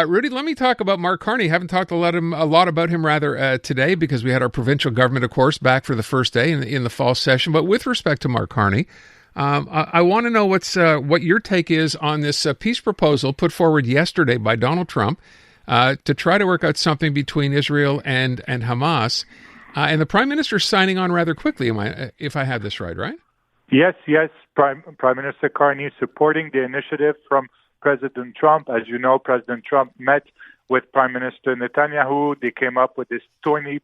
Rudy, let me talk about Mark Carney. Haven't talked a lot about him today because we had our provincial government, of course, back for the first day in the fall session. But with respect to Mark Carney, I want to know what your take is on this peace proposal put forward yesterday by Donald Trump to try to work out something between Israel and Hamas. And the Prime Minister signing on rather quickly, if I have this right? Yes. Prime Minister Carney supporting the initiative from President Trump. As you know, President Trump met with Prime Minister Netanyahu. They came up with this 20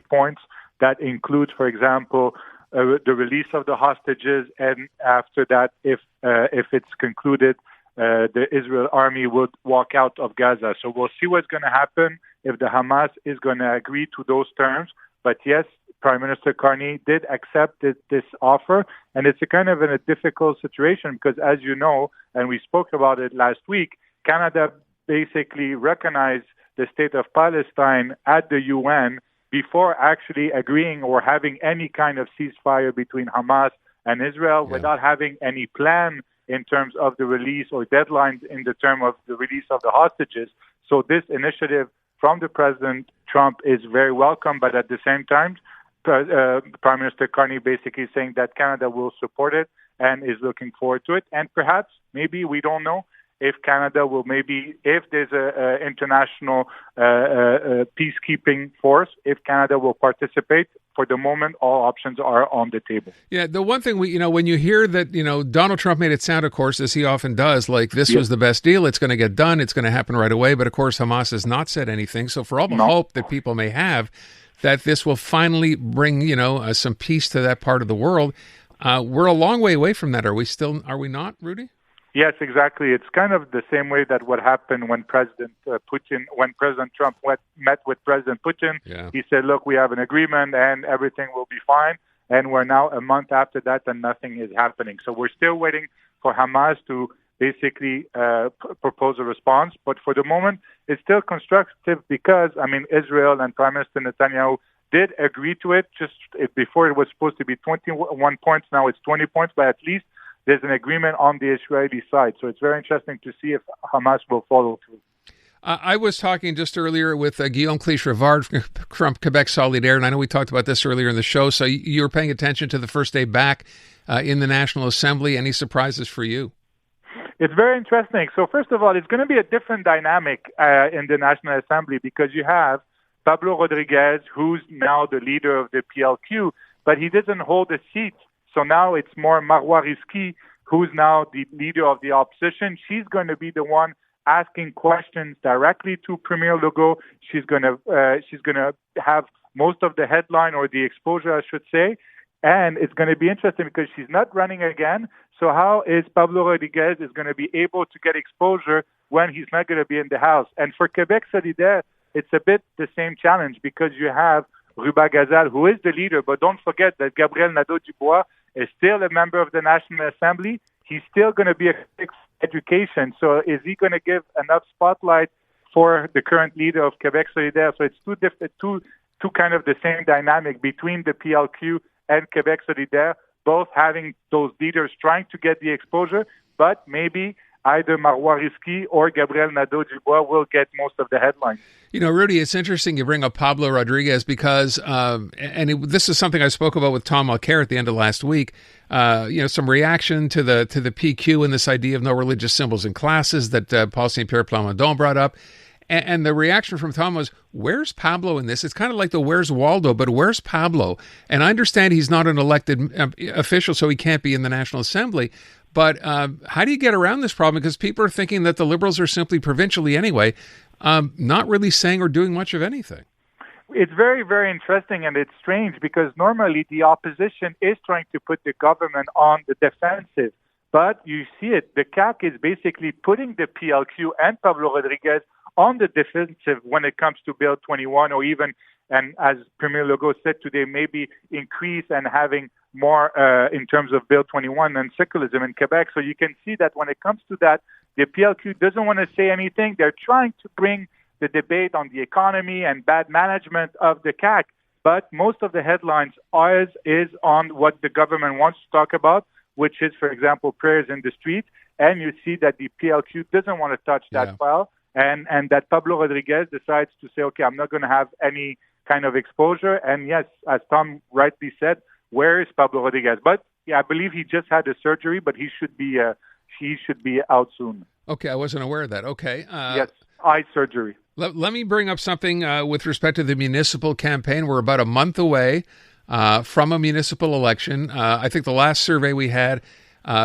points that include, for example, the release of the hostages, and after that, if it's concluded, the Israel army would walk out of Gaza. So we'll see what's going to happen if the Hamas is going to agree to those terms. But yes, Prime Minister Carney did accept this offer, and it's in a difficult situation because, as you know, and we spoke about it last week, Canada basically recognized the state of Palestine at the UN before actually agreeing or having any kind of ceasefire between Hamas and Israel, without having any plan in terms of the release or deadlines in the term of the release of the hostages. So this initiative from the President Trump is very welcome, but at the same time, Prime Minister Carney basically saying that Canada will support it and is looking forward to it. And perhaps, maybe, we don't know, if Canada will if there's an international peacekeeping force, if Canada will participate. For the moment, all options are on the table. Yeah, the one thing when you hear that, Donald Trump made it sound, of course, as he often does, like this was the best deal, it's going to get done, it's going to happen right away. But of course, Hamas has not said anything. So for all the hope that people may have that this will finally bring, some peace to that part of the world, we're a long way away from that. Are we not, Rudy? Yes, exactly. It's kind of the same way that what happened when President Trump met with President Putin. Yeah. He said, look, we have an agreement and everything will be fine. And we're now a month after that and nothing is happening. So we're still waiting for Hamas to basically propose a response. But for the moment, it's still constructive because, Israel and Prime Minister Netanyahu did agree to it. Just before it was supposed to be 21 points, now it's 20 points, but at least there's an agreement on the Israeli side. So it's very interesting to see if Hamas will follow through. I was talking just earlier with Guillaume Clich-Rivard from Quebec Solidaire, and I know we talked about this earlier in the show. So you were paying attention to the first day back in the National Assembly. Any surprises for you? It's very interesting. So first of all, it's going to be a different dynamic in the National Assembly because you have Pablo Rodriguez, who's now the leader of the PLQ, but he doesn't hold a seat. So now it's more Marois Risky, who's now the leader of the opposition. She's going to be the one asking questions directly to Premier Legault. She's going to have most of the headline or the exposure, I should say. And it's going to be interesting because she's not running again. So how is Pablo Rodriguez is going to be able to get exposure when he's not going to be in the House? And for Quebec Solidaire, it's a bit the same challenge because you have Ruba Gazal, who is the leader, but don't forget that Gabriel Nadeau-Dubois is still a member of the National Assembly. He's still going to be a education. So is he going to give enough spotlight for the current leader of Quebec Solidaire? So it's two kind of the same dynamic between the PLQ and Quebec Solidaire, both having those leaders trying to get the exposure, but maybe either Marois Risky or Gabriel Nadeau-Dubois will get most of the headlines. Rudy, it's interesting you bring up Pablo Rodriguez because, this is something I spoke about with Tom Mulcair at the end of last week, some reaction to the PQ and this idea of no religious symbols in classes that Paul St. Pierre Plamondon brought up. And the reaction from Tom was, where's Pablo in this? It's kind of like the where's Waldo, but where's Pablo? And I understand he's not an elected official, so he can't be in the National Assembly. But how do you get around this problem? Because people are thinking that the Liberals are simply provincially anyway, not really saying or doing much of anything. It's very, very interesting, and it's strange because normally the opposition is trying to put the government on the defensive. But you see it, the CAQ is basically putting the PLQ and Pablo Rodriguez on the defensive when it comes to Bill 21 or even, and as Premier Legault said today, maybe increase and having more in terms of Bill 21 and secularism in Quebec. So you can see that when it comes to that, the PLQ doesn't want to say anything. They're trying to bring the debate on the economy and bad management of the CAQ. But most of the headlines is on what the government wants to talk about, which is, for example, prayers in the street. And you see that the PLQ doesn't want to touch that file. and that Pablo Rodriguez decides to say, okay, I'm not going to have any kind of exposure. And yes, as Tom rightly said, where is Pablo Rodriguez? But yeah, I believe he just had a surgery, but he should be out soon. Okay, I wasn't aware of that. Okay. Yes, eye surgery. Let me bring up something with respect to the municipal campaign. We're about a month away from a municipal election. I think the last survey we had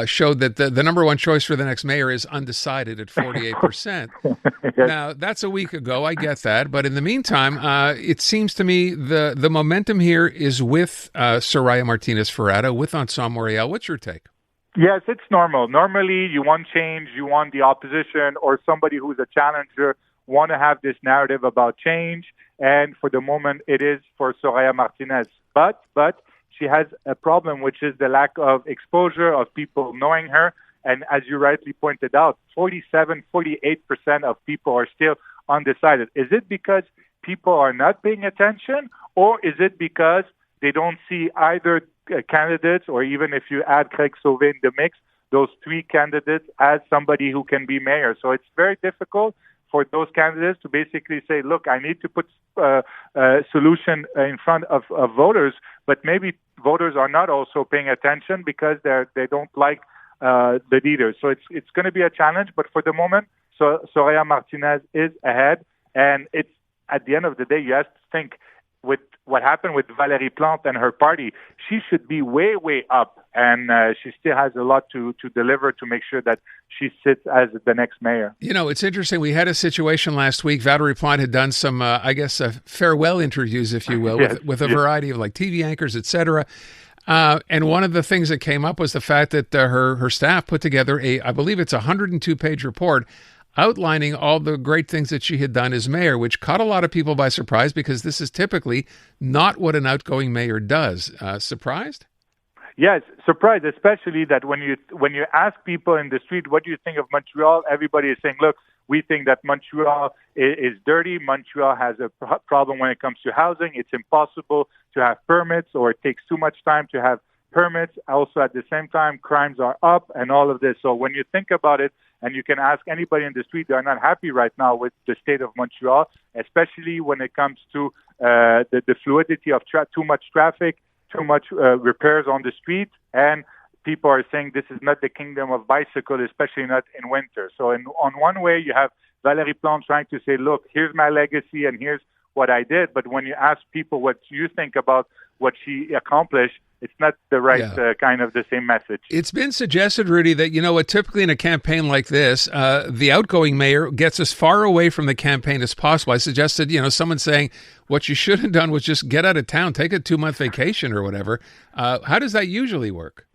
showed that the number one choice for the next mayor is undecided at 48%. Yes. Now, that's a week ago. I get that. But in the meantime, it seems to me the momentum here is with Soraya Martinez-Ferrada, with Ensemble Montréal. What's your take? Yes, it's normal. Normally, you want change, you want the opposition or somebody who's a challenger want to have this narrative about change. And for the moment, it is for Soraya Martinez. But she has a problem, which is the lack of exposure of people knowing her. And as you rightly pointed out, 48% of people are still undecided. Is it because people are not paying attention, or is it because they don't see either candidates, or even if you add Craig Sauvé in the mix, those three candidates as somebody who can be mayor? So it's very difficult for those candidates to basically say, look, I need to put a solution in front of voters, but maybe voters are not also paying attention because they don't like the leaders. So it's going to be a challenge, but for the moment, Soraya Martinez is ahead, and it's at the end of the day, you have to think with what happened with Valérie Plante and her party, she should be way, way up. And she still has a lot to deliver to make sure that she sits as the next mayor. You know, it's interesting. We had a situation last week. Valérie Plante had done some, farewell interviews, if you will, with a variety of like TV anchors, et cetera. And one of the things that came up was the fact that her staff put together I believe it's a 102-page report outlining all the great things that she had done as mayor, which caught a lot of people by surprise because this is typically not what an outgoing mayor does. Surprised? Yes, surprised, especially that when you ask people in the street, what do you think of Montreal? Everybody is saying, look, we think that Montreal is dirty. Montreal has a problem when it comes to housing. It's impossible to have permits, or it takes too much time to have permits. Also, at the same time, crimes are up and all of this. So when you think about it, and you can ask anybody in the street, they're not happy right now with the state of Montreal, especially when it comes to the fluidity of too much traffic, too much repairs on the street, and people are saying this is not the kingdom of bicycle, especially not in winter. So on one way, you have Valérie Plante trying to say, look, here's my legacy and here's what I did. But when you ask people what you think about what she accomplished, it's not the right kind of the same message. It's been suggested, Rudy, that, you know what, typically in a campaign like this, the outgoing mayor gets as far away from the campaign as possible. I suggested, someone saying what you should have done was just get out of town, take a 2-month vacation or whatever. How does that usually work?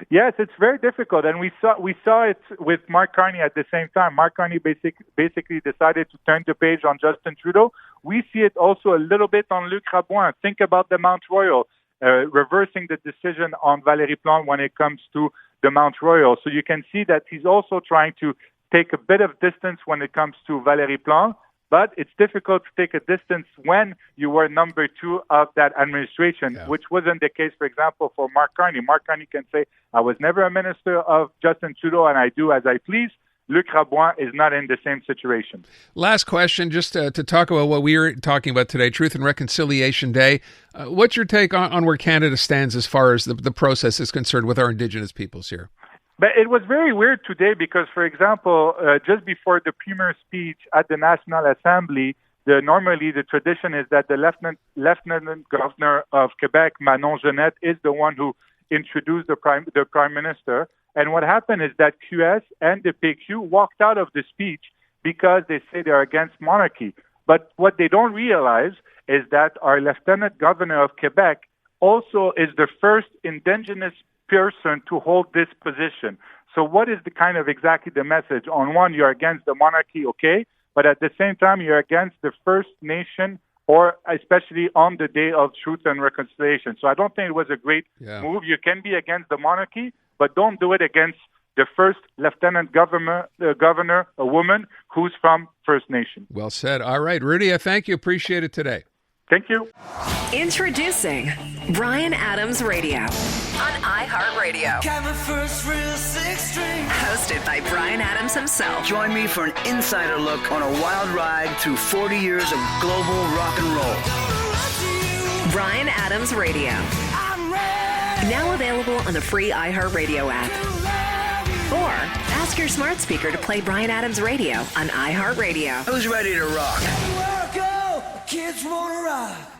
Yes, it's very difficult, and we saw it with Mark Carney at the same time. Mark Carney basically decided to turn the page on Justin Trudeau. We see it also a little bit on Luc Rabouin. Think about the Mount Royal. Reversing the decision on Valérie Plante when it comes to the Mount Royal. So you can see that he's also trying to take a bit of distance when it comes to Valérie Plante, but it's difficult to take a distance when you were number 2 of that administration, which wasn't the case, for example, for Mark Carney. Mark Carney can say, I was never a minister of Justin Trudeau and I do as I please. Luc Rabouin is not in the same situation. Last question, just to talk about what we were talking about today, Truth and Reconciliation Day. What's your take on where Canada stands as far as the process is concerned with our Indigenous peoples here? But it was very weird today because, for example, just before the Premier's speech at the National Assembly, normally the tradition is that the Lieutenant Governor of Quebec, Manon Jeanette, is the one who introduced the Prime Minister. And what happened is that QS and the PQ walked out of the speech because they say they're against monarchy. But what they don't realize is that our Lieutenant Governor of Quebec also is the first Indigenous person to hold this position. So what is the kind of exactly the message? On one, you're against the monarchy, okay, but at the same time, you're against the First Nation, or especially on the day of Truth and Reconciliation. So I don't think it was a great move. You can be against the monarchy, but don't do it against the first Lieutenant Governor, a woman who's from First Nation. Well said. All right, Rudy, I thank you. Appreciate it today. Thank you. Introducing Bryan Adams Radio on iHeartRadio. Hosted by Bryan Adams himself. Join me for an insider look on a wild ride through 40 years of global rock and roll. Bryan Adams Radio. Now available on the free iHeartRadio app. Or ask your smart speaker to play Bryan Adams Radio on iHeartRadio. Who's ready to rock? Kids wanna rock.